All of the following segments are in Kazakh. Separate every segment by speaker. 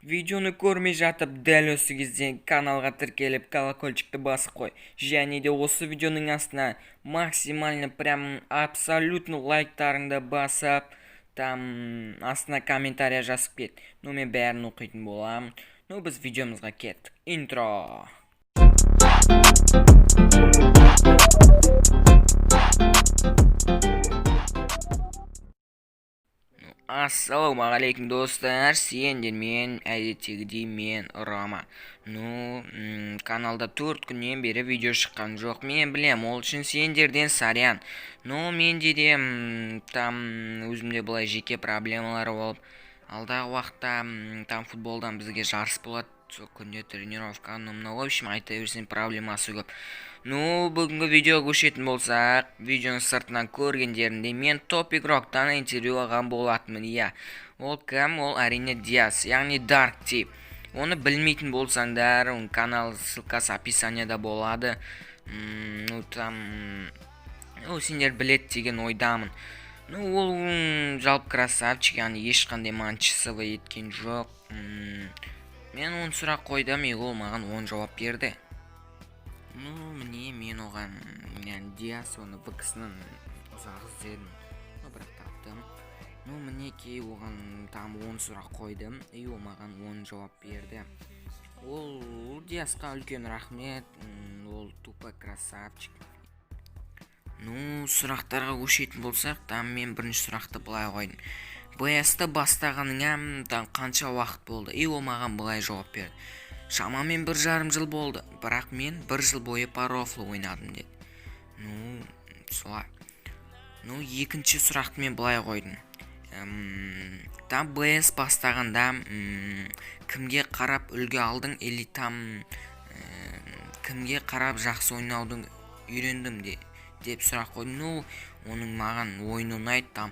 Speaker 1: Видеоны көрмей жатып, дәл осы кезде каналға тіркеліп, колокольчикті басып қой. Және де осы видеоның астына максимально прям абсолютно лайктарыңды басып, там астына комментария жазып кет. Мен бәрін оқитын боламын. Біз видеомызға кеттік. Интро. Ассалаумағалейкум достар, сендермен әдеттегідей мен Рама. Каналда 4 күннен бері видео шыққан жоқ. Мен білем, ол үшін сендерден сарян. Менде де там өзімде былай жеке проблемалары болып, алдағы уақытта там футболдан бізге жарыс болады. Сол күнде тренировка, в общем, айта берсең проблемасы көп. Бүгінгі видео көшетін болсақ, видеоның сыртынан көргендерінде мен топ игроктан интервью алған болатынмын. Ол кім? Ол әрине Диас, яғни Dark Tip. Оны білмейтін болсаңдар, оның канал ссылкасы описанияда болады. Сендер білет деген ойдамын. Ол жалпы красавчик, яғни ешқандай манчысывы еткен жоқ. Мен оны сұрақ қойдым, ол маған 10 жауап берді. Міне мен оған Диас оны вксынан ұзақ іздедім, бірақ таптым. Мінекей оған там 10 сұрақ қойдым, ол маған 10 жауап берді. Ол Диасқа үлкен рахмет, ол тупо красавчик. Сұрақтарға көшетін болсақ, там мен бірінші сұрақты былай қойдым. БС-ті бастағаныңа қанша уақыт болды? Ол маған былай жауап берді. Шамамен 1,5 жыл болды, бірақ мен 1 жыл бойы парофлы ойнадым деді. Солай. Екінші сұрақты мен былай қойдым. Там БС бастағанда кімге қарап үлгі алдың, или там кімге қарап жақсы ойнаудың үйрендім деп сұрақ қойдым. Оның маған ойыны ұнайды там.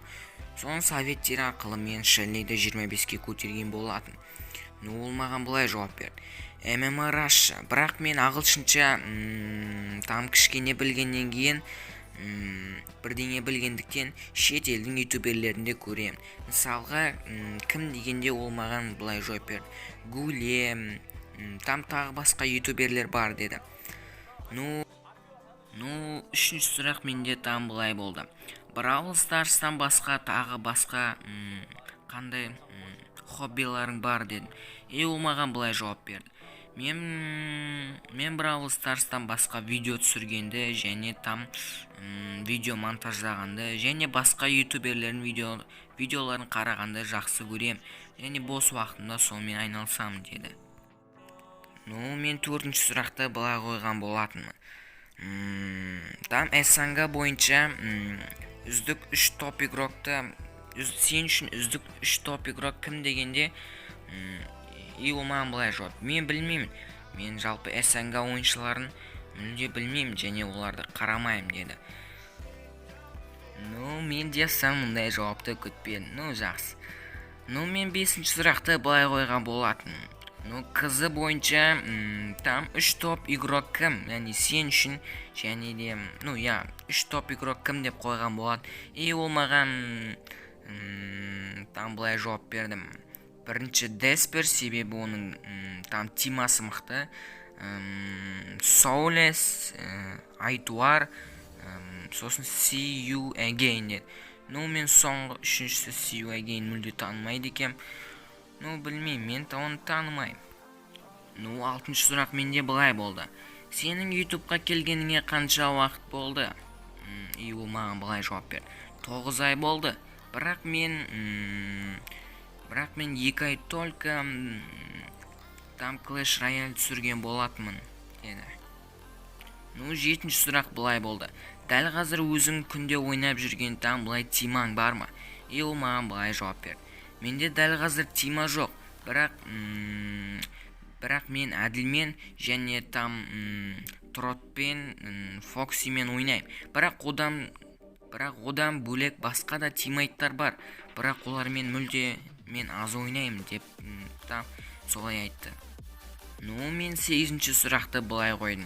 Speaker 1: Соның советтері арқылы мен шілейді 25-ке көтерген болатын. Ол маған былай жауап берді. ММА Rush, бірақ мен ағылшынша там кішкене білгеннен кейін бірдеңе білгендіктен шет елдің ютуберлерінде көремін. Мысалға, кім дегенде ол маған былай жауап берді. Гуле, там тағы басқа ютуберлер бар деді. Үшінші сұрақ менде там былай болды. Бравл Старстан басқа, тағы басқа қандай хоббиларың бар дедім. Ол маған былай жауап берді. Мен Бравл Старстан басқа видео түсіргенді, және там видео монтаждағанды, және басқа ютуберлердің видеоларын қарағанды жақсы көрем, және бос уақытымда сонымен айналысамын деді. Мен төртінші сұрақты былай қойған болатынмын. Там СНГ бойынша үздік 3 топ игрокты, сен үшін үздік 3 топ игрок кім дегенде, ол маған былай жауап. Мен білмеймін, мен жалпы СНГ ойыншыларын мүлде білмеймін, және оларды қарамайым деді. Мен де мұндай жауапты күтпедім. Жақсы. Мен 5-ші сұрақты былай қойған болатын. Қызы бойынша там 3 топ игрок кім, яғни сен үшін, және де 3 топ игрок кім деп қойған болады. Ол маған там былай жауап бердім. Бірінші Деспер, себебі оның там тимасы мықты. Соулес, Айтуар, сосын See You Again деді. Мен соңғы үшіншісі See You Again мүлде танымайды екем. Білмеймін, мен оны танымайым. 6-шы сұрақ менде былай болды. Сенің ютубқа келгеніңе қанша уақыт болды? Ол маған былай жауап берді. 9 ай болды. Бірақ мен 2 ай только там Clash Royale түсірген болатынмын деді. 7-ші сұрақ былай болды. Дәл қазір өзің күнде ойнап жүрген там былай тимаң бар ма? Ол маған былай жауап берді. Менде дәл қазір тима жоқ, бірақ мен Әділмен және там Тротпен, Фоксимен ойнайым. Бірақ одан бөлек басқа да тимайттар бар, бірақ олармен мүлде мен аз ойнайым деп там солай айтты. Мен 8-ші сұрақты былай қойдым.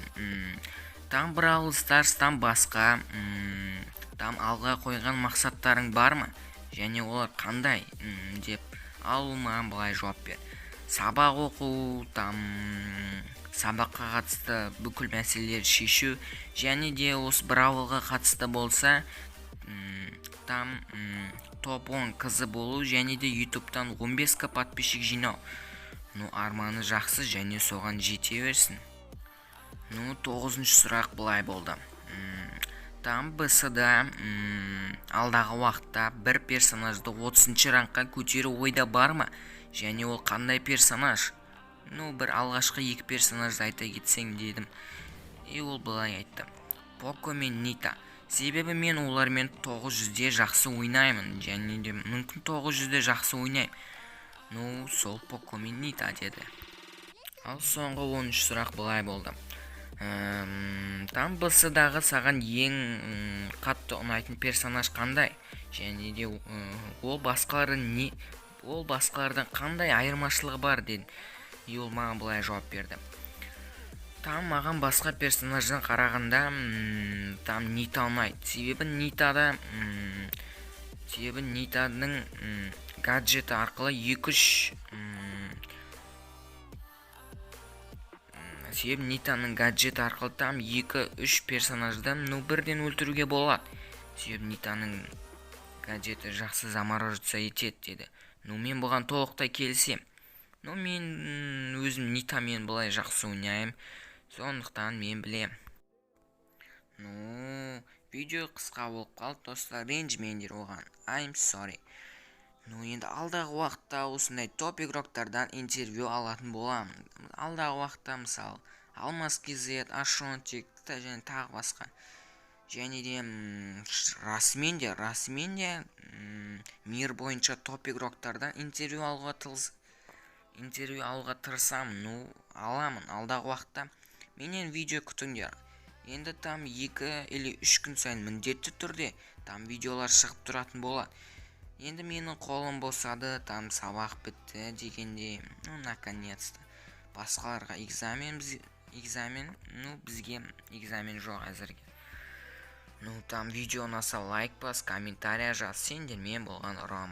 Speaker 1: Там Бравл Старстан басқа там алға қойған мақсаттарың бар ма? Және олар қандай деп ал маған былай жауап бер. сабақ оқу, там сабаққа қатысты бүкіл мәселелерді шешу, және де осы бір ауылға қатысты болса там топ 10 қызы болу, және де ютубтан 15к подписчик жинау. Арманы жақсы және соған жете берсін. 9-шы сұрақ былай болды. Там БС-да алдағы уақытта бір персонажды 30-шы рангқа көтеру ойда бар ма? Және ол қандай персонаж? Бір алғашқы 2 персонажды айта кетсең дедім. Ол былай айтты. Поко мен Нита. Себебі мен олармен 900-де жақсы ойнаймын, және де мүмкін 900-де жақсы ойнаймын. Сол Поко мен Нита деді. Ал соңғы 10-шы сұрақ былай болды. Там БС-дағы саған ең қатты ұнайтын персонаж қандай? Және де ол басқалардан қандай айырмашылығы бар деді. Ол маған былай жауап берді. Там маған басқа персонаждан қарағанда там Нита ұнайды. Себебі Нитаның гаджеті арқылы 2-3 себебі Нитаның гаджеті арқылы там 2-3 персонажды бірден өлтіруге болады. Себебі Нитаның гаджеті жақсы заморозиться етеді деді. Мен бұған толықтай келісем. Мен өзім Нитамен былай жақсы ойнаймын. Сондықтан мен білем. Видео қысқа болып қалды, достар, ренжімеңдер оған. I'm sorry. Енді алдағы уақытта осындай топ игроктардан интервью алатын боламын. Алдағы уақытта мысалы Алмаз KZ, Ашонтик және тағы басқа. Және де расымен де мир бойынша топ игроктардан интервью алуға тырысамын. Аламын алдағы уақытта. Менен видео күтіңдер. Енді там 2 или 3 күн сайын міндетті түрде там видеолар шығып тұратын болады. Енді менің қолым босады, там сабақ бітті дегенде, наконец-то. Басқаларға экзамен, бізге экзамен жоқ әзірге. Там видео ұнаса лайк бас, комментария жаз, сендермен болған Рома.